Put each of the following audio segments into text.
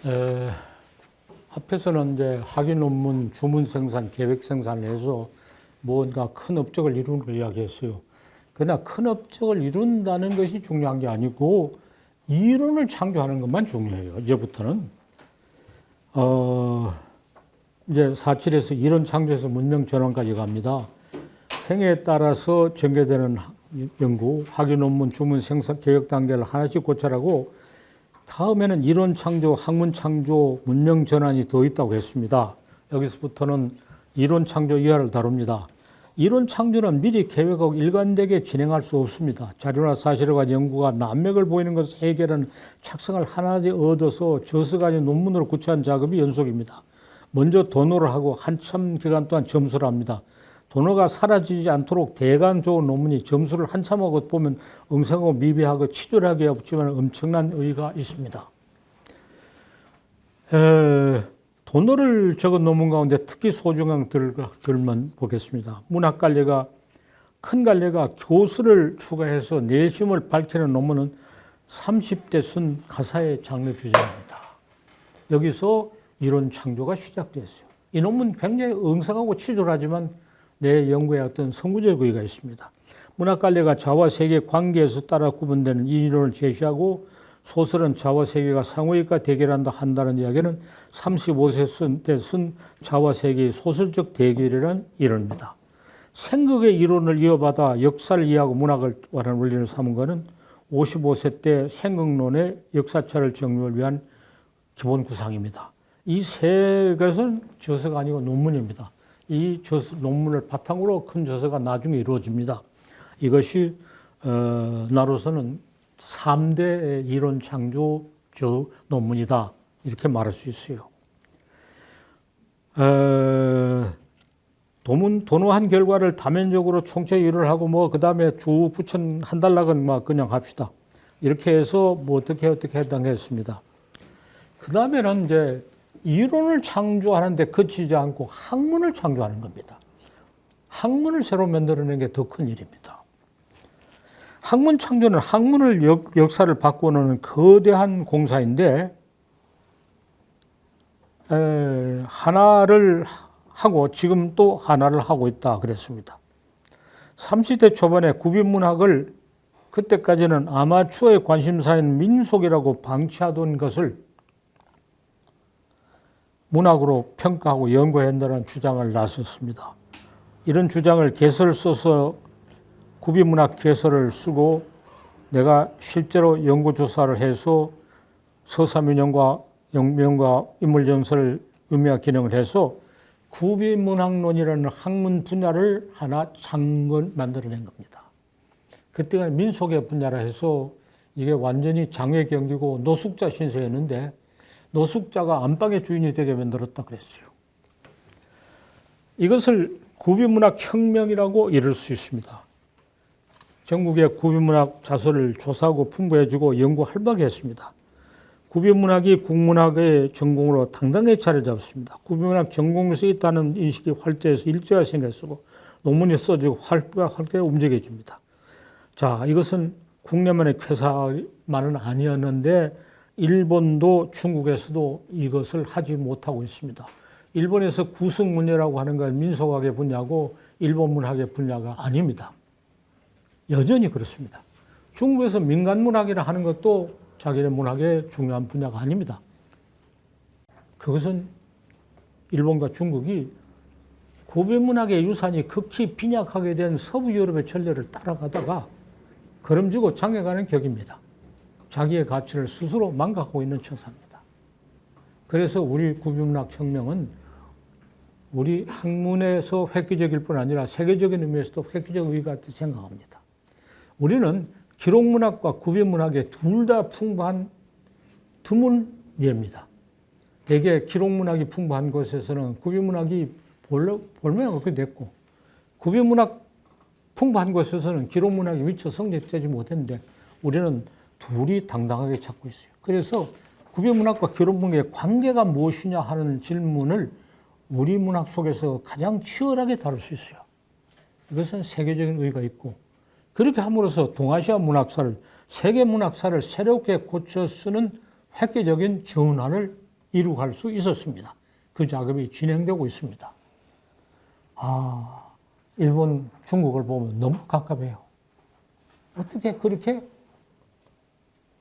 에, 앞에서는 이제 학위 논문 주문 생산, 계획 생산을 해서 뭔가 큰 업적을 이루는 걸 이야기했어요. 그러나 큰 업적을 이룬다는 것이 중요한 게 아니고 이론을 창조하는 것만 중요해요. 이제부터는 이제 4.7에서 이론 창조에서 문명 전환까지 갑니다. 생애에 따라서 전개되는 연구, 학위 논문, 주문 생산, 계획 단계를 하나씩 고찰하고 다음에는 이론 창조, 학문 창조, 문명 전환이 더 있다고 했습니다. 여기서부터는 이론 창조 이하를 다룹니다. 이론 창조는 미리 계획하고 일관되게 진행할 수 없습니다. 자료나 사실에 관한 연구가 난맥을 보이는 것을 해결하는 착성을 하나씩 얻어서 저서간의 논문으로 구체화한 작업이 연속입니다. 먼저 도노를 하고 한참 기간 동안 점수를 합니다. 도노가 사라지지 않도록 대간 좋은 논문이 점수를 한참 하고 보면 엉성하고 미비하고 치졸하게 없지만 엄청난 의의가 있습니다. 도노를 적은 논문 가운데 특히 소중한 글만 보겠습니다. 문학관례가 큰 관례가 교수를 추가해서 내심을 밝히는 논문은 30대 순 가사의 장르 주제입니다. 여기서 이론 창조가 시작됐어요. 이 논문 굉장히 엉성하고 치졸하지만 내 연구에 어떤 선구적 의의가 있습니다. 문학관례가 자와 세계 관계에서 따라 구분되는 이 이론을 제시하고 소설은 자와 세계가 상호이가 대결한다 한다는 이야기는 35세 때 쓴 자와 세계의 소설적 대결이라는 이론입니다. 생극의 이론을 이어받아 역사를 이해하고 문학을 말하는 원리를 삼은 것은 55세 때 생극론의 역사차를 정립을 위한 기본 구상입니다. 이 세 것은 저서가 아니고 논문입니다. 이 논문을 바탕으로 큰 저서가 나중에 이루어집니다. 이것이 나로서는 3대 이론 창조 논문이다 이렇게 말할 수 있어요. 도노한 결과를 다면적으로 총체 이론을 하고 그 다음에 주 부천 한 달락은 그냥 합시다. 이렇게 해서 어떻게 해당했습니다. 그 다음에는 이제 이론을 창조하는데 그치지 않고 학문을 창조하는 겁니다. 학문을 새로 만들어내는 게 더 큰 일입니다. 학문 창조는 학문을 역사를 바꿔놓는 거대한 공사인데 하나를 하고 지금 또 하나를 하고 있다 그랬습니다. 30대 초반에 구빈문학을 그때까지는 아마추어의 관심사인 민속이라고 방치하던 것을 문학으로 평가하고 연구해야 한다는 주장을 나섰습니다. 이런 주장을 개설을 써서 구비문학 개설을 쓰고 내가 실제로 연구조사를 해서 서사민영과 인물정서를 의미와 기능을 해서 구비문학론이라는 학문 분야를 하나 만들어낸 겁니다. 그때가 민속의 분야라 해서 이게 완전히 장외경기고 노숙자 신세였는데 노숙자가 안방의 주인이 되게 만들었다 그랬어요. 이것을 구비문학 혁명이라고 이룰 수 있습니다. 전국의 구비문학 자서를 조사하고 풍부해지고 연구 활발하게 했습니다. 구비문학이 국문학의 전공으로 당당하게 자리 잡았습니다. 구비문학 전공에서 있다는 인식이 활대해서 일제가 생겼고 논문이 써지고 활발하게 움직여집니다. 자, 이것은 국내만의 쾌사만은 아니었는데 일본도 중국에서도 이것을 하지 못하고 있습니다. 일본에서 구승문예라고 하는 건 민속학의 분야고 일본 문학의 분야가 아닙니다. 여전히 그렇습니다. 중국에서 민간문학이라 하는 것도 자기네 문학의 중요한 분야가 아닙니다. 그것은 일본과 중국이 구비문학의 유산이 극히 빈약하게 된 서부 유럽의 전례를 따라가다가 걸음지고 장애가는 격입니다. 자기의 가치를 스스로 망각하고 있는 처사입니다. 그래서 우리 구비문학 혁명은 우리 학문에서 획기적일 뿐 아니라 세계적인 의미에서도 획기적 의의가 있다고 생각합니다. 우리는 기록문학과 구비문학의 둘 다 풍부한 드문 예입니다. 대개 기록문학이 풍부한 곳에서는 구비문학이 볼면 없게 됐고 구비문학 풍부한 곳에서는 기록문학이 미처 성립되지 못했는데 우리는 둘이 당당하게 찾고 있어요. 그래서 구비문학과 기록문학의 관계가 무엇이냐 하는 질문을 우리 문학 속에서 가장 치열하게 다룰 수 있어요. 이것은 세계적인 의의가 있고 그렇게 함으로써 동아시아 문학사를 세계 문학사를 새롭게 고쳐 쓰는 획기적인 전환을 이룩할 수 있었습니다. 그 작업이 진행되고 있습니다. 일본, 중국을 보면 너무 갑갑해요. 어떻게 그렇게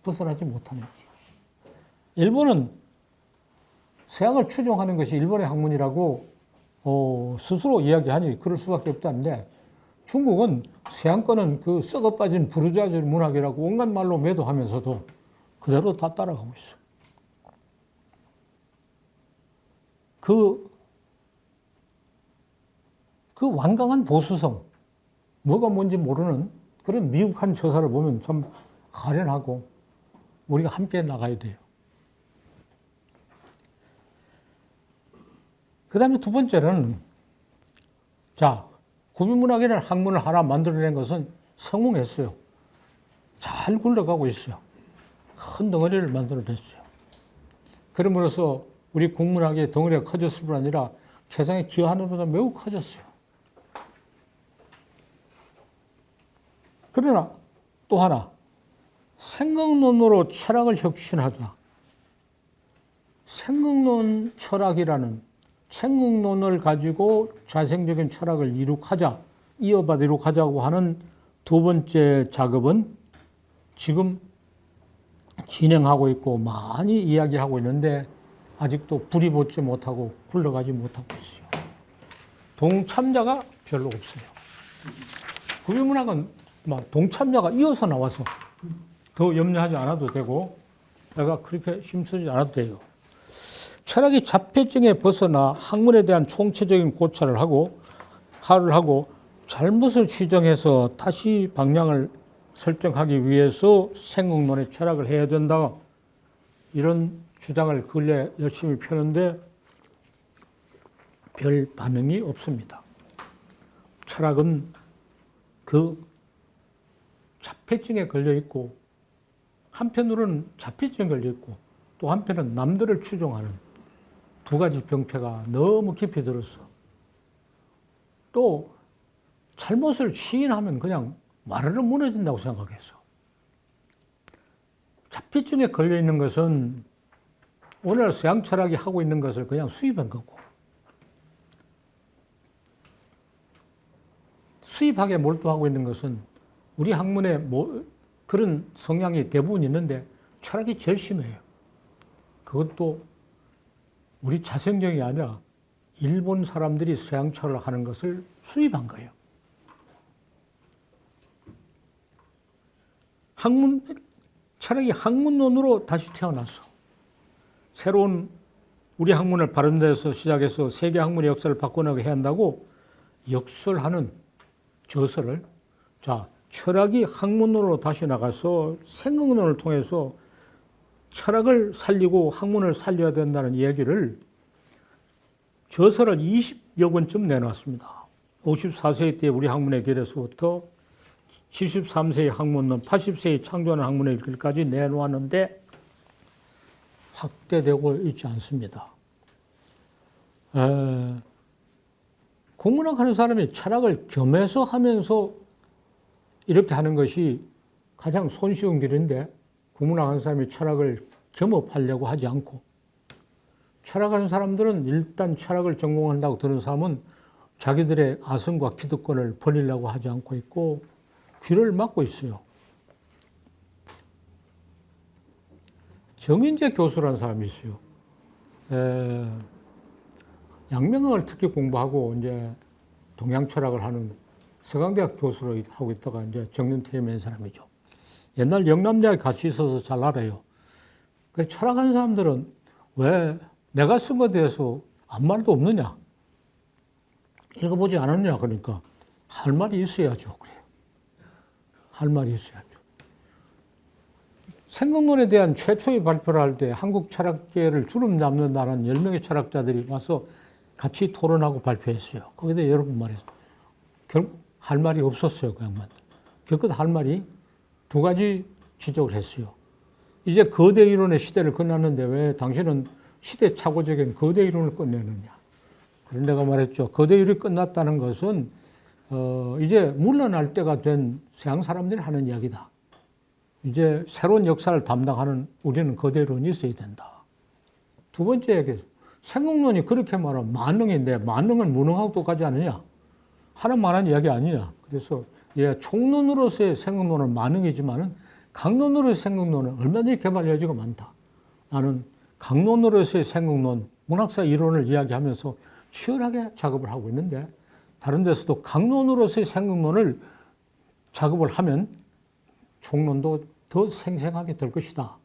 벗어나지 못하는지. 일본은 서양을 추종하는 것이 일본의 학문이라고 스스로 이야기하니 그럴 수밖에 없다는데, 중국은 서양 거는 그 썩어 빠진 부르주아즈 문학이라고 온갖 말로 매도하면서도 그대로 다 따라가고 있어요. 그 완강한 보수성, 뭐가 뭔지 모르는 그런 미혹한 저사를 보면 참 가련하고 우리가 함께 나가야 돼요. 그 다음에 두 번째는, 자, 구비문학이라는 학문을 하나 만들어낸 것은 성공했어요. 잘 굴러가고 있어요. 큰 덩어리를 만들어냈어요. 그럼으로써 우리 국문학의 덩어리가 커졌을 뿐 아니라 세상에 기여하는 것보다 매우 커졌어요. 그러나 또 하나, 생각론으로 철학을 혁신하자. 생각론 철학이라는 생각론을 가지고 자생적인 철학을 이어가자고 하는 두 번째 작업은 지금 진행하고 있고 많이 이야기하고 있는데 아직도 불이 붙지 못하고 굴러가지 못하고 있어요. 동참자가 별로 없어요. 구비문학은 동참자가 이어서 나와서 더 염려하지 않아도 되고 내가 그렇게 힘쓰지 않아도 돼요. 철학이 자폐증에 벗어나 학문에 대한 총체적인 고찰을 하고 잘못을 지정해서 다시 방향을 설정하기 위해서 생각론의 철학을 해야 된다. 이런 주장을 근래 열심히 펴는데 별 반응이 없습니다. 철학은 그 자폐증에 걸려 있고, 한편으로는 자폐증에 걸려 있고, 또 한편은 남들을 추종하는 두 가지 병폐가 너무 깊이 들어서, 또 잘못을 시인하면 그냥 와르르 무너진다고 생각해서, 자폐증에 걸려 있는 것은 오늘 서양 철학이 하고 있는 것을 그냥 수입한 거고, 수입학에 몰두하고 있는 것은 우리 학문에 그런 성향이 대부분 있는데 철학이 제일 심해요. 그것도 우리 자생경이 아니라 일본 사람들이 서양 철학을 하는 것을 수입한 거예요. 철학이 학문론으로 다시 태어났어. 새로운 우리 학문을 바른 데서 시작해서 세계 학문의 역사를 바꿔나가게 해야 한다고 역설하는 저서를, 철학이 학문론으로 다시 나가서 생각론을 통해서 철학을 살리고 학문을 살려야 된다는 이야기를 저서를 20여 권쯤 내놨습니다. 54세 때 우리 학문의 길에서부터 73세의 학문론, 80세의 창조하는 학문의 길까지 내놓았는데 확대되고 있지 않습니다. 국문학 하는 사람이 철학을 겸해서 하면서 이렇게 하는 것이 가장 손쉬운 길인데, 국문학 하는 사람이 철학을 겸업하려고 하지 않고, 철학하는 사람들은 일단 철학을 전공한다고 들은 사람은 자기들의 아성과 기득권을 버리려고 하지 않고 있고 귀를 막고 있어요. 정인재 교수라는 사람이 있어요. 양명학을 특히 공부하고 이제 동양 철학을 하는 서강대학 교수로 하고 있다가 이제 정년 퇴임한 사람이죠. 옛날 영남대학에 같이 있어서 잘 알아요. 그래서 철학하는 사람들은 왜 내가 쓴 것에 대해서 아무 말도 없느냐? 읽어보지 않았냐? 그러니까 할 말이 있어야죠. 그래요. 할 말이 있어야죠. 생각론에 대한 최초의 발표를 할 때 한국 철학계를 주름 잡는 나라는 10명의 철학자들이 와서 같이 토론하고 발표했어요. 거기다 여러 번 말했어요. 결국 할 말이 없었어요. 그 양반. 결국 할 말이 두 가지 지적을 했어요. 이제 거대 이론의 시대를 끝났는데 왜 당신은 시대착오적인 거대 이론을 끝내느냐. 그런 내가 말했죠. 거대 이론이 끝났다는 것은 이제 물러날 때가 된 서양 사람들이 하는 이야기다. 이제 새로운 역사를 담당하는 우리는 거대 이론이 있어야 된다. 두 번째 얘기, 생각론이 그렇게 말하면 만능인데 만능은 무능하고 똑같지 않느냐? 하나 말한 이야기 아니냐? 그래서 총론으로서의 생각론은 만능이지만은 강론으로서의 생각론은 얼마든지 개발 여지가 많다. 나는 강론으로서의 생각론, 문학사 이론을 이야기하면서 치열하게 작업을 하고 있는데 다른 데서도 강론으로서의 생각론을 작업을 하면 총론도 더 생생하게 될 것이다.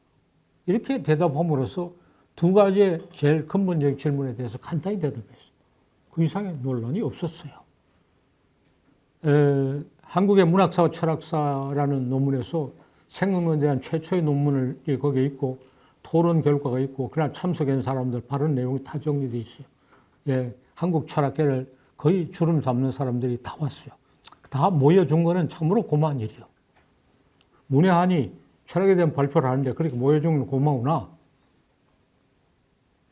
이렇게 대답함으로써 두 가지의 제일 근본적인 질문에 대해서 간단히 대답했어요. 그 이상의 논란이 없었어요. 한국의 문학사와 철학사라는 논문에서 생각론에 대한 최초의 논문이 거기에 있고 토론 결과가 있고 그날 참석한 사람들 발언 내용이 다 정리되어 있어요. 예, 한국 철학계를 거의 주름 잡는 사람들이 다 왔어요. 다 모여준 거는 참으로 고마운 일이요. 문외한이 철학에 대한 발표를 하는데 그렇게 모여준 건 고마우나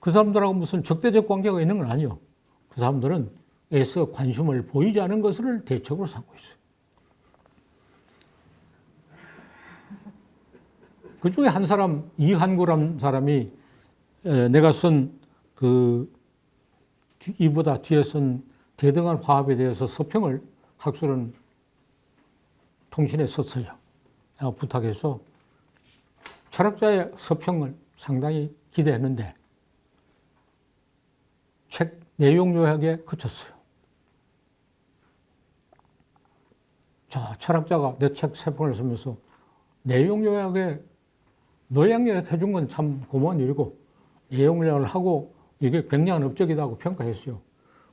그 사람들하고 무슨 적대적 관계가 있는 건 아니요. 그 사람들은 애써 관심을 보이지 않은 것을 대책으로 삼고 있어요. 그 중에 한 사람, 이한구란 사람이 내가 쓴 이보다 뒤에 쓴 대등한 화합에 대해서 서평을 학술은 통신에 썼어요. 내가 부탁해서 철학자의 서평을 상당히 기대했는데 책 내용 요약에 그쳤어요. 자, 철학자가 내 책 서평을 쓰면서 내용 요약에 노약 요약 해준 건 참 고마운 일이고 내용 요약을 하고 이게 굉장한 업적이라고 평가했어요.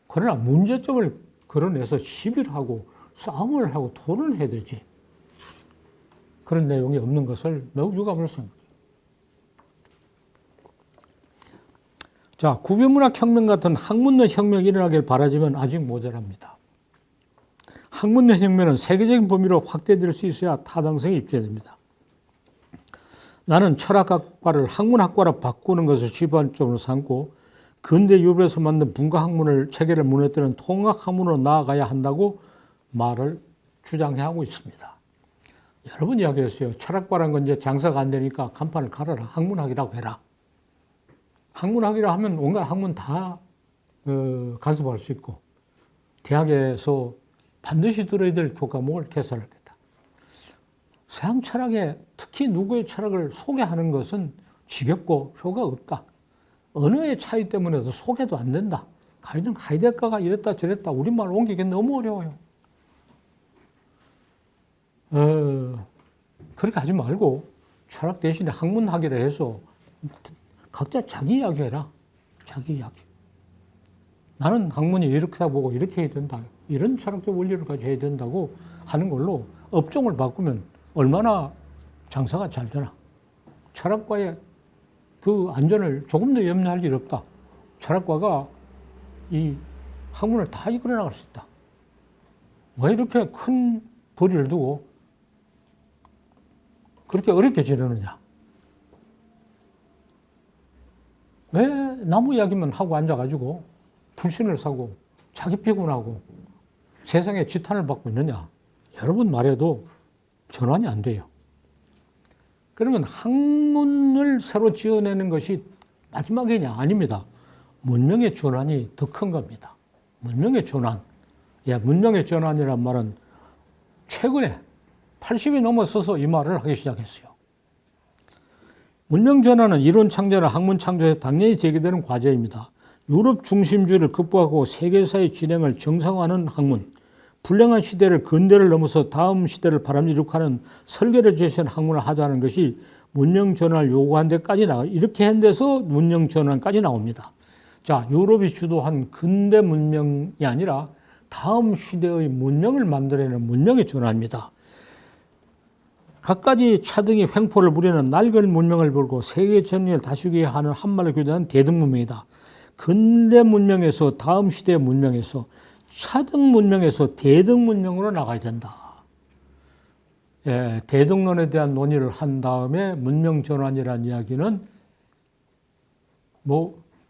그러나 문제점을 거론해서 시비를 하고 싸움을 하고 토론을 해야 되지. 그런 내용이 없는 것을 매우 유감을 씁니다. 자, 구별문학혁명 같은 학문의 혁명이 일어나길 바라지만 아직 모자랍니다. 학문의 혁명은 세계적인 범위로 확대될 수 있어야 타당성이 입증됩니다. 나는 철학학과를 학문학과로 바꾸는 것을 기반점으로 삼고 근대 유럽에서 만든 문과학문을 체계를 무너뜨리는 통합학문으로 나아가야 한다고 말을 주장하고 있습니다. 여러 번 이야기했어요. 철학과라는 건 이제 장사가 안 되니까 간판을 갈아라. 학문학이라고 해라. 학문학이라 하면 온갖 학문 다 간섭할 수 있고 대학에서 반드시 들어야 될 교과목을 개설하겠다. 서양 철학에 특히 누구의 철학을 소개하는 것은 지겹고 효과가 없다. 언어의 차이 때문에도 소개도 안 된다. 하이데거가 이랬다 저랬다 우리말 옮기기 너무 어려워요. 그렇게 하지 말고 철학 대신에 학문학이라 해서 각자 자기 이야기 해라. 자기 이야기. 나는 학문이 이렇게 보고 이렇게 해야 된다. 이런 철학적 원리를 가지고 해야 된다고 하는 걸로 업종을 바꾸면 얼마나 장사가 잘 되나. 철학과의 그 안전을 조금 더 염려할 일 없다. 철학과가 이 학문을 다 이끌어 나갈 수 있다. 왜 이렇게 큰 벌이를 두고 그렇게 어렵게 지내느냐. 왜 나무 이야기만 하고 앉아가지고 불신을 사고 자기 피곤하고 세상에 지탄을 받고 있느냐. 여러분 말해도 전환이 안 돼요. 그러면 학문을 새로 지어내는 것이 마지막이냐? 아닙니다. 문명의 전환이 더 큰 겁니다. 문명의 전환. 문명의 전환이란 말은 최근에 80이 넘어서서 이 말을 하기 시작했어요. 문명 전환은 이론 창조나 학문 창조에서 당연히 제기되는 과제입니다. 유럽 중심주의를 극복하고 세계사의 진행을 정상화하는 학문, 불량한 시대를 근대를 넘어서 다음 시대를 바람직하게 하는 설계를 제시한 학문을 하자는 것이 문명 전환을 요구한 데까지 나가. 이렇게 한 데서 문명 전환까지 나옵니다. 자, 유럽이 주도한 근대 문명이 아니라 다음 시대의 문명을 만들어내는 문명의 전환입니다. 갖가지 차등이 횡포를 부리는 낡은 문명을 벌고 세계 정리를 다스리게 하는 한말로 교대한 대등 문명이다. 근대 문명에서 다음 시대의 문명에서 차등 문명에서 대등 문명으로 나가야 된다. 대등론에 대한 논의를 한 다음에 문명 전환이라는 이야기는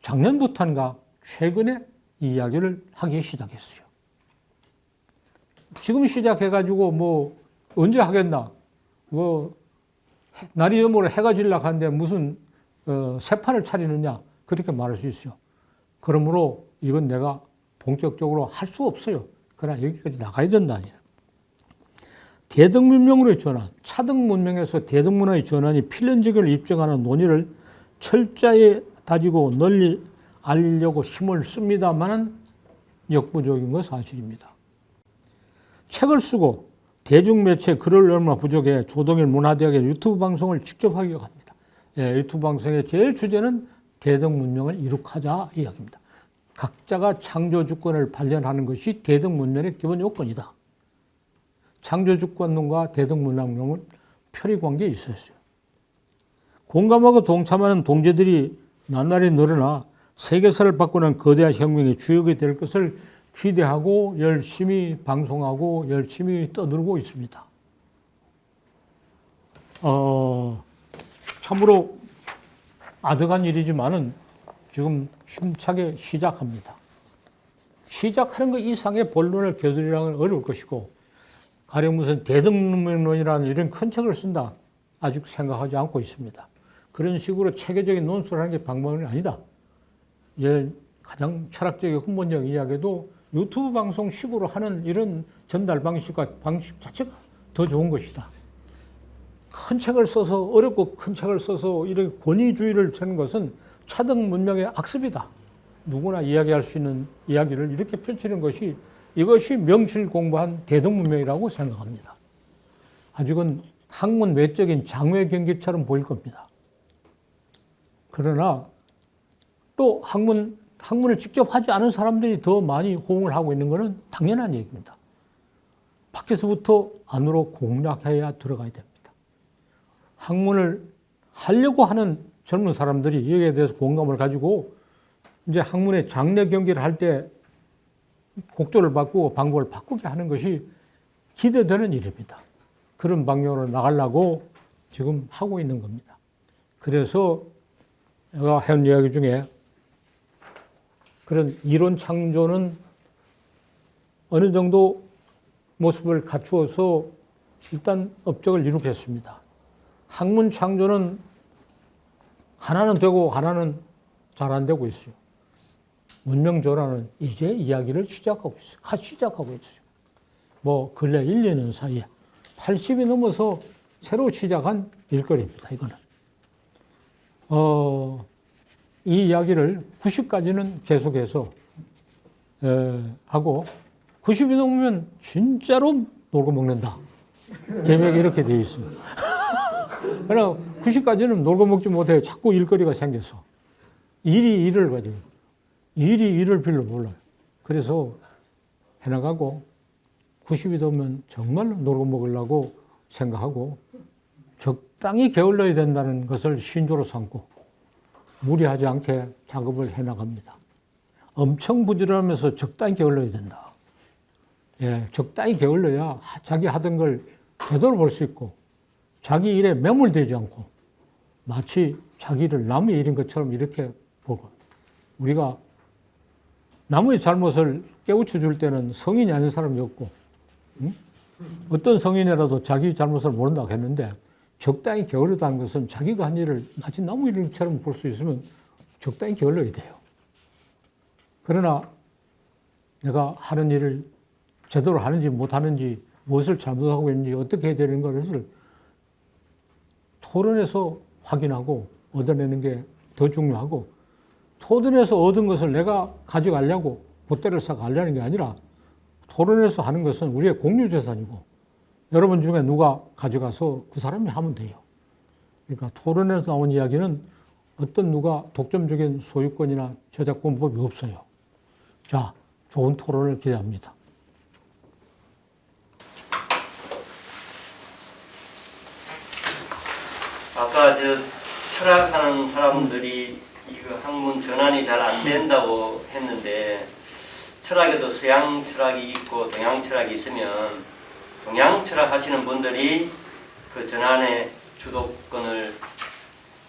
작년부터인가 최근에 이 이야기를 하기 시작했어요. 지금 시작해가지고 언제 하겠나? 날이 여모로 해가 질락 하는데 무슨 새판을 차리느냐? 그렇게 말할 수 있어요. 그러므로 이건 내가 본격적으로 할 수 없어요. 그러나 여기까지 나가야 된다. 대등문명으로의 전환, 차등문명에서 대등문화의 전환이 필연적을 입증하는 논의를 철저히 다지고 널리 알리려고 힘을 씁니다만은 역부족인 건 사실입니다. 책을 쓰고 대중매체 글을 얼마나 부족해 조동일 문화대학의 유튜브 방송을 직접 하기로 합니다. 유튜브 방송의 제일 주제는 대등문명을 이룩하자 이야기입니다. 각자가 창조주권을 발견하는 것이 대등문명의 기본 요건이다. 창조주권론과 대등문명론은 표리관계에 있었어요. 공감하고 동참하는 동지들이 나날이 늘어나 세계사를 바꾸는 거대한 혁명의 주역이 될 것을 기대하고 열심히 방송하고 열심히 떠들고 있습니다. 참으로 아득한 일이지만은 지금 힘차게 시작합니다. 시작하는 것 이상의 본론을 겨드리라는 건 어려울 것이고, 가령 무슨 대등문명론이라는 이런 큰 책을 쓴다, 아직 생각하지 않고 있습니다. 그런 식으로 체계적인 논술을 하는 게 방법은 아니다. 이제 가장 철학적이고 근본적인 이야기도 유튜브 방송식으로 하는 이런 전달 방식과 방식 자체가 더 좋은 것이다. 큰 책을 써서, 어렵고 큰 책을 써서 이렇게 권위주의를 찾는 것은 차등 문명의 악습이다. 누구나 이야기할 수 있는 이야기를 이렇게 펼치는 것이, 이것이 명실 공부한 대등문명이라고 생각합니다. 아직은 학문 외적인 장외 경기처럼 보일 겁니다. 그러나 또 학문을 직접 하지 않은 사람들이 더 많이 호응을 하고 있는 것은 당연한 얘기입니다. 밖에서부터 안으로 공략해야 들어가야 됩니다. 학문을 하려고 하는 젊은 사람들이 여기에 대해서 공감을 가지고 이제 학문의 장래 경기를 할 때 곡조를 바꾸고 방법을 바꾸게 하는 것이 기대되는 일입니다. 그런 방향으로 나가려고 지금 하고 있는 겁니다. 그래서 제가 한 이야기 중에 그런 이론 창조는 어느 정도 모습을 갖추어서 일단 업적을 이룩했습니다. 학문 창조는 하나는 되고 하나는 잘 안 되고 있어요. 문명 전환은 이제 이야기를 시작하고 있어요. 시작하고 있어요. 뭐 근래 1, 2년 사이에 80이 넘어서 새로 시작한 일거리입니다. 이거는. 이 이야기를 90까지는 계속해서 하고 90이 넘으면 진짜로 놀고 먹는다. 계획이 이렇게 되어 있습니다. 그러나 90까지는 놀고 먹지 못해요. 자꾸 일거리가 생겨서. 일이 일을 가지고. 일이 일을 별로 몰라요. 그래서 해나가고 90이 되면 정말로 놀고 먹으려고 생각하고 적당히 게을러야 된다는 것을 신조로 삼고 무리하지 않게 작업을 해나갑니다. 엄청 부지런하면서 적당히 게을러야 된다. 적당히 게을러야 자기 하던 걸 제대로 볼 수 있고 자기 일에 매몰되지 않고 마치 자기 일을 남의 일인 것처럼 이렇게 보고, 우리가 남의 잘못을 깨우쳐 줄 때는 성인이 아닌 사람이 없고, 어떤 성인이라도 자기 잘못을 모른다고 했는데 적당히 게으르다는 것은 자기가 한 일을 마치 남의 일처럼 볼 수 있으면 적당히 게을러야 돼요. 그러나 내가 하는 일을 제대로 하는지 못하는지, 무엇을 잘못하고 있는지, 어떻게 해야 되는 것을 토론해서 확인하고 얻어내는 게 더 중요하고, 토론해서 얻은 것을 내가 가져가려고 보따리를 싸 가려는 게 아니라 토론해서 하는 것은 우리의 공유재산이고 여러분 중에 누가 가져가서 그 사람이 하면 돼요. 그러니까 토론에서 나온 이야기는 어떤 누가 독점적인 소유권이나 저작권법이 없어요. 자, 좋은 토론을 기대합니다. 아까 철학하는 사람들이 이거 학문 전환이 잘 안 된다고 했는데, 철학에도 서양 철학이 있고 동양 철학이 있으면 동양 철학 하시는 분들이 그 전환의 주도권을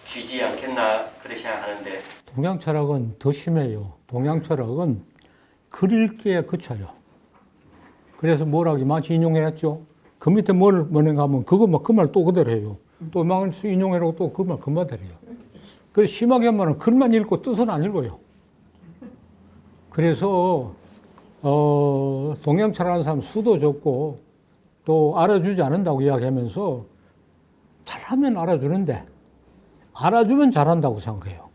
쥐지 않겠나 그렇게 생각하는데, 동양 철학은 더 심해요. 동양 철학은 글 읽기에 그쳐요. 그래서 뭐라고 마치 인용해놨죠. 그 밑에 뭐를 하면 그거 그 말 또 그대로 해요. 또 막 인용해라고 또 그 말 그대로 해요. 그래서 심하게 하면 글만 읽고 뜻은 안 읽어요. 그래서 동양철학하는 사람 수도 적고 또 알아주지 않는다고 이야기하면서 잘하면 알아주는데 알아주면 잘한다고 생각해요.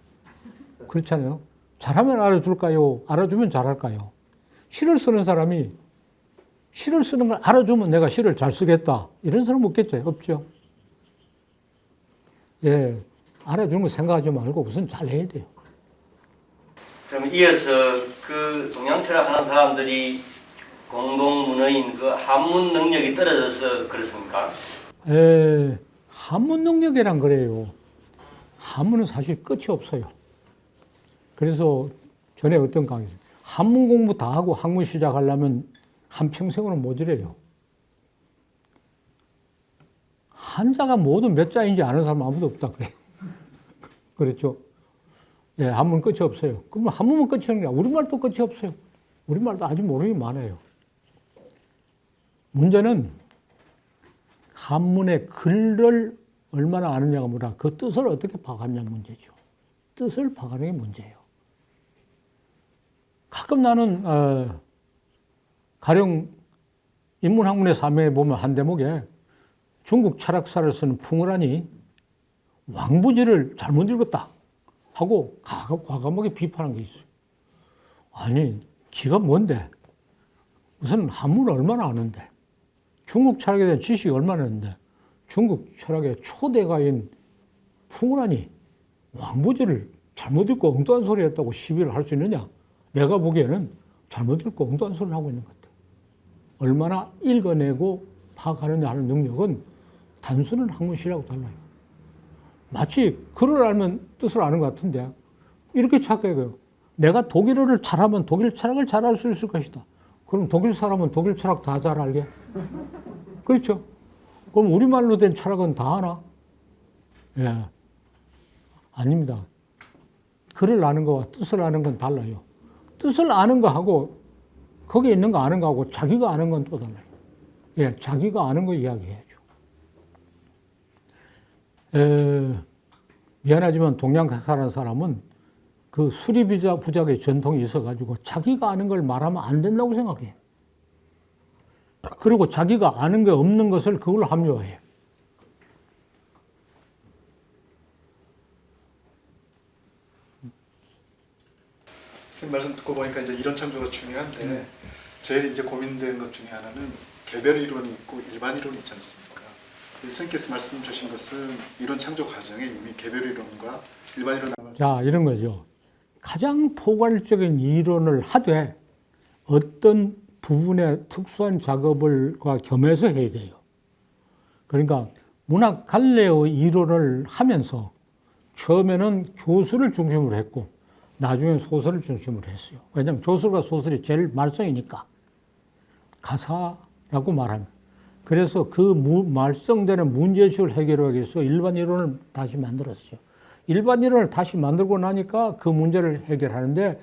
그렇잖아요. 잘하면 알아줄까요? 알아주면 잘할까요? 시를 쓰는 사람이 시를 쓰는 걸 알아주면 내가 시를 잘 쓰겠다. 이런 사람 없겠죠? 없죠. 예, 알아주는 거 생각하지 말고 우선 잘해야 돼요. 그럼 이어서 그 동양철학 하는 사람들이 공동 문어인 그 한문 능력이 떨어져서 그렇습니까? 한문 능력이란 그래요. 한문은 사실 끝이 없어요. 그래서 전에 어떤 강의, 한문 공부 다 하고 학문 시작하려면 한평생으로 모자라요. 한자가 모두 몇 자인지 아는 사람 아무도 없다 그래요. 그렇죠? 예, 한문 끝이 없어요. 그러면 한문은 끝이 없는 게 우리말도 끝이 없어요. 우리말도 아직 모르는 게 많아요. 문제는 한문의 글을 얼마나 아느냐가 뭐라 그 뜻을 어떻게 파악하느냐 문제죠. 뜻을 파악하는 게 문제예요. 가끔 나는 가령 인문학문의 사명에 보면 한 대목에 중국 철학사를 쓰는 풍어란이 왕부지를 잘못 읽었다 하고 과감하게 비판한 게 있어요. 아니, 지가 뭔데? 우선 한문을 얼마나 아는데? 중국 철학에 대한 지식이 얼마나 있는데? 중국 철학의 초대가인 풍어란이 왕부지를 잘못 읽고 엉뚱한 소리 했다고 시비를 할 수 있느냐? 내가 보기에는 잘못 읽고 엉뚱한 소리를 하고 있는 것 같아요. 얼마나 읽어내고 파악하느냐 하는 능력은 단순한 학문실하고 달라요. 마치 글을 알면 뜻을 아는 것 같은데 이렇게 착각해요. 내가 독일어를 잘하면 독일 철학을 잘 알 수 있을 것이다. 그럼 독일 사람은 독일 철학 다 잘 알게? 그렇죠? 그럼 우리말로 된 철학은 다 아나? 예. 아닙니다. 글을 아는 거와 뜻을 아는 건 달라요. 뜻을 아는 거하고 거기에 있는 거 아는 거하고 자기가 아는 건 또 달라요. 예, 자기가 아는 거 이야기해야죠. 미안하지만 동양학하는 사람은 그 수리부작의 전통이 있어가지고 자기가 아는 걸 말하면 안 된다고 생각해요. 그리고 자기가 아는 게 없는 것을 그걸 합리화해요. 선생님 말씀 듣고 보니까 이제 이론 창조가 중요한데 제일 이제 고민된 것 중에 하나는 개별 이론이 있고 일반 이론이 있지 않습니까? 선생님께서 말씀 주신 것은 이론 창조 과정에 이미 개별 이론과 일반 이론 자, 이런 거죠. 가장 포괄적인 이론을 하되 어떤 부분의 특수한 작업을과 겸해서 해야 돼요. 그러니까 문학 갈래의 이론을 하면서 처음에는 교수를 중심으로 했고 나중엔 소설을 중심으로 했어요. 왜냐하면 교술과 소설이 제일 말썽이니까 가사라고 말합니다. 그래서 그 말썽되는 문제식을 해결하기 위해서 일반 이론을 다시 만들었어요. 일반 이론을 다시 만들고 나니까 그 문제를 해결하는데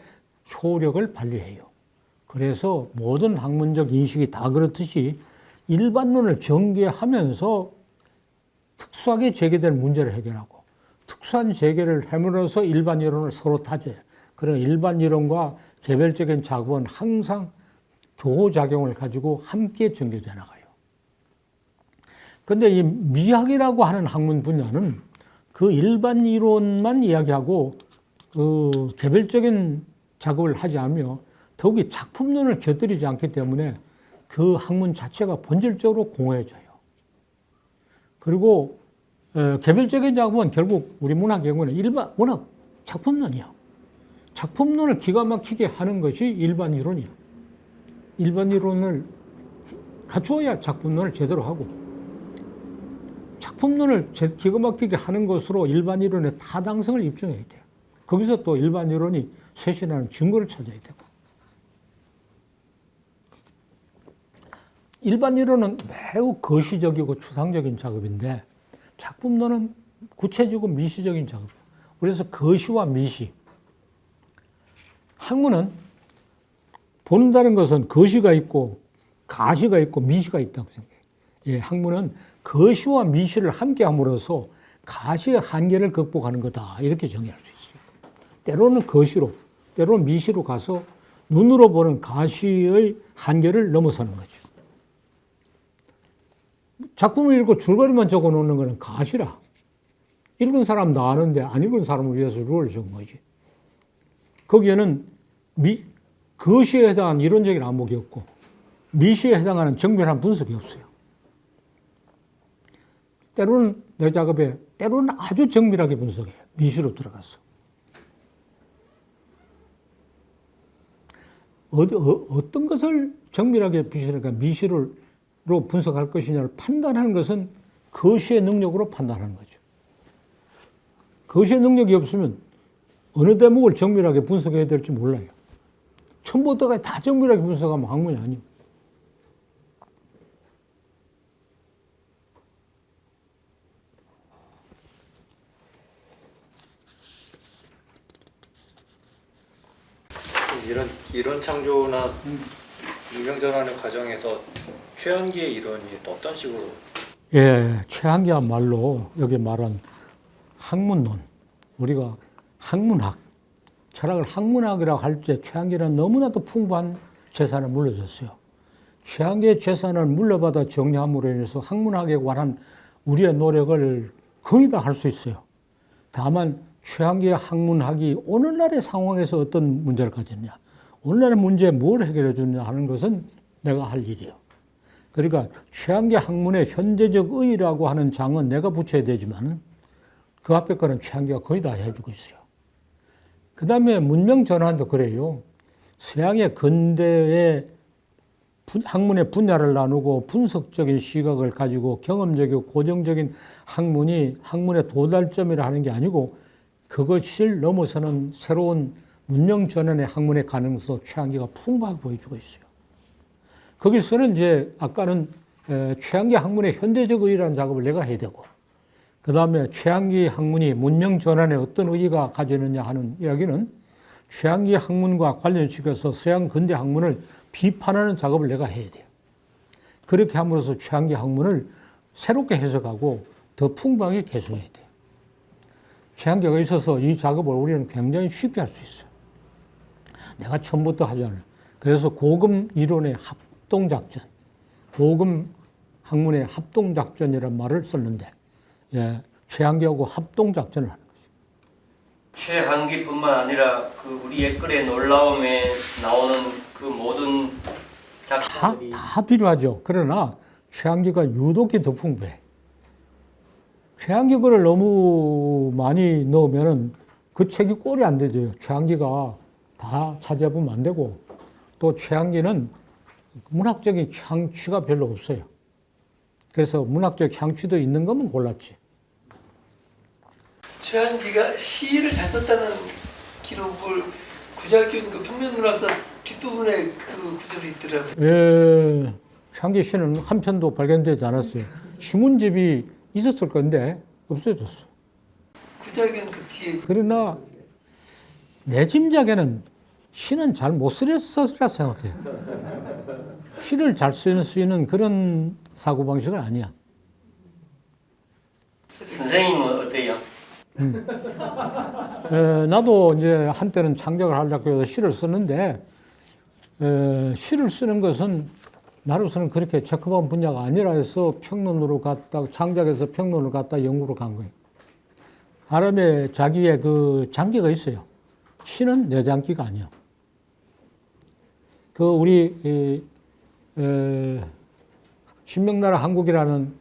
효력을 발휘해요. 그래서 모든 학문적 인식이 다 그렇듯이 일반론을 전개하면서 특수하게 제기된 문제를 해결하고 특수한 제기를 함으로써 일반 이론을 서로 타져요. 그러나 일반 이론과 개별적인 작업은 항상 교호작용을 가지고 함께 전개되어 나가요. 그런데 이 미학이라고 하는 학문 분야는 그 일반 이론만 이야기하고 그 개별적인 작업을 하지 않으며 더욱이 작품론을 곁들이지 않기 때문에 그 학문 자체가 본질적으로 공허해져요. 그리고 개별적인 작업은 결국 우리 문학 연구는 일반 문학 작품론이야. 작품론을 기가 막히게 하는 것이 일반 이론이야. 일반 이론을 갖추어야 작품론을 제대로 하고 작품론을 기가 막히게 하는 것으로 일반 이론의 타당성을 입증해야 돼요. 거기서 또 일반 이론이 쇄신하는 증거를 찾아야 되고 일반 이론은 매우 거시적이고 추상적인 작업인데 작품론은 구체적이고 미시적인 작업이에요. 그래서 거시와 미시. 학문은 본다는 것은 거시가 있고 가시가 있고 미시가 있다고 생각해요. 예, 학문은 거시와 미시를 함께 함으로써 가시의 한계를 극복하는 거다. 이렇게 정의할 수 있어요. 때로는 거시로, 때로는 미시로 가서 눈으로 보는 가시의 한계를 넘어서는 거죠. 작품을 읽고 줄거리만 적어 놓는 거는 가시라. 읽은 사람 다 아는데 안 읽은 사람을 위해서 룰을 적은 거지. 거기에는 거시에 해당하는 이론적인 안목이 없고 미시에 해당하는 정밀한 분석이 없어요. 때로는 내 작업에 때로는 아주 정밀하게 분석해요. 미시로 들어갔어. 어떤 것을 정밀하게 비실까 미시로 분석할 것이냐를 판단하는 것은 거시의 능력으로 판단하는 거죠. 거시의 능력이 없으면 어느 대목을 정밀하게 분석해야 될지 몰라요. 처음부터까지 다 정밀하게 분석하면 학문이 아니에요. 이런 이론 창조나 문명 전환의 과정에서 최한기의 이론이 또 어떤 식으로? 예, 최한기야말로 여기 말한 학문론, 우리가 학문학, 철학을 학문학이라고 할 때 최한기는 너무나도 풍부한 재산을 물려줬어요. 최한기의 재산을 물려받아 정리함으로 인해서 학문학에 관한 우리의 노력을 거의 다 할 수 있어요. 다만 최한기의 학문학이 오늘날의 상황에서 어떤 문제를 가졌냐, 오늘날의 문제에 뭘 해결해 주느냐 하는 것은 내가 할 일이에요. 그러니까 최한기 학문의 현대적 의의라고 하는 장은 내가 붙여야 되지만 그 앞에 거는 최한기가 거의 다 해주고 있어요. 그 다음에 문명 전환도 그래요. 서양의 근대의 학문의 분야를 나누고 분석적인 시각을 가지고 경험적이고 고정적인 학문이 학문의 도달점이라 하는 게 아니고 그것을 넘어서는 새로운 문명 전환의 학문의 가능성 최한기가 풍부하게 보여주고 있어요. 거기서는 이제 아까는 최한기 학문의 현대적 의의라는 작업을 내가 해야 되고 그 다음에 최한기 학문이 문명 전환에 어떤 의의가 가지느냐 하는 이야기는 최한기 학문과 관련시켜서 서양 근대 학문을 비판하는 작업을 내가 해야 돼요. 그렇게 함으로써 최한기 학문을 새롭게 해석하고 더 풍부하게 개성해야 돼요. 최한기가 있어서 이 작업을 우리는 굉장히 쉽게 할 수 있어요. 내가 처음부터 하잖아요. 그래서 고금 이론의 합동작전, 고금 학문의 합동작전이라는 말을 썼는데 예, 최한기하고 합동작전을 하는 거죠. 최한기뿐만 아니라 그 우리 옛글의 놀라움에 나오는 그 모든 작품들이 다 필요하죠. 그러나 최한기가 유독히 더 풍부해. 최한기 글을 너무 많이 넣으면은 그 책이 꼴이 안 되죠. 최한기가 다 차지해보면 안 되고 또 최한기는 문학적인 향취가 별로 없어요. 그래서 문학적 향취도 있는 거면 골랐지. 최한기가 시를 잘 썼다는 기록을 구자균 그 평면문학사 뒷부분에 그 구절이 있더라고요. 예, 최한기 시는 한 편도 발견되지 않았어요. 신문집이 있었을 건데 없어졌어. 구자균 그 뒤에 그러나 내 짐작에는 시는 잘 못 쓰렸으리라 생각해요. 시를 잘 쓸 수 있는 그런 사고방식은 아니야. 선생님은 어때요? 나도 이제 한때는 창작을 하려고 해서 시를 썼는데 시를 쓰는 것은 나로서는 그렇게 적합한 분야가 아니라 해서 평론으로 갔다 창작해서 평론을 갔다 연구로 간 거예요. 사람의 자기의 그 장기가 있어요. 시는 내 장기가 아니야. 그 우리 신명나라 한국이라는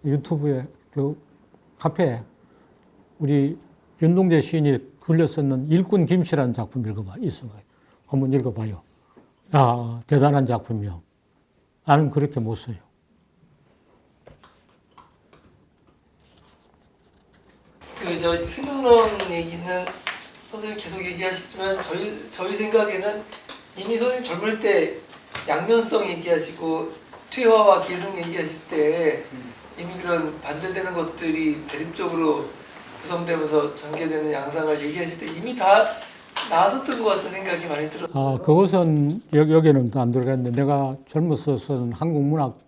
유튜브에 그 카페에 우리 윤동재 시인이 글려 썼는 일꾼 김씨라는 작품 있어요. 한번 읽어봐요. 아, 대단한 작품이요. 나는 그렇게 못 써요. 저 생각론 얘기는 선생님 계속 얘기하시지만 저희 생각에는 이미 선생님 젊을 때 양면성 얘기하시고 퇴화와 계승 얘기하실 때 이미 그런 반대되는 것들이 대립적으로 구성되면서 전개되는 양상을 얘기하실 때 이미 다 나왔었던 것 같은 생각이 많이 들어요. 아, 그것은 여기는 안 들어갔는데 내가 젊었어서는 한국 문학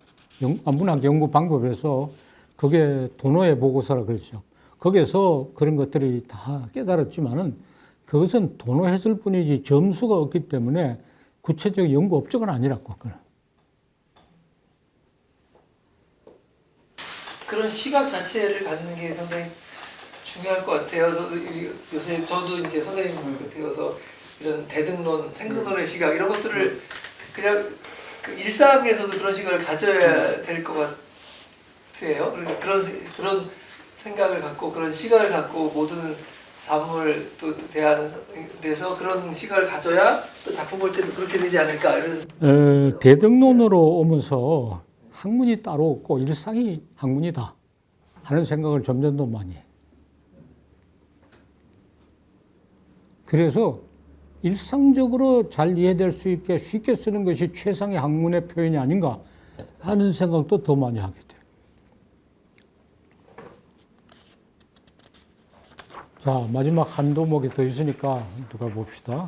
연구 방법에서 그게 도노의 보고서라 그랬죠. 거기서 그런 것들이 다 깨달았지만은 그것은 도노했을 뿐이지 점수가 없기 때문에 구체적 연구 업적은 아니라고. 그런 시각 자체를 갖는 게 상당히 중요할 것 같아요. 요새 저도 이제 선생님을 되어서 이런 대등론, 생각론의 시각 이런 것들을 그냥 그 일상에서도 그런 시각을 가져야 될 것 같아요. 그러니까 그런 생각을 갖고 그런 시각을 갖고 모든 사물을 또 대하는 데서 그런 시각을 가져야 또 작품 볼 때도 그렇게 되지 않을까 이런. 대등론으로 오면서 학문이 따로 없고 일상이 학문이다 하는 생각을 점점 더 많이 해. 그래서 일상적으로 잘 이해될 수 있게 쉽게 쓰는 것이 최상의 학문의 표현이 아닌가 하는 생각도 더 많이 하게 돼요. 자, 마지막 한 도목이 더 있으니까 누가 봅시다.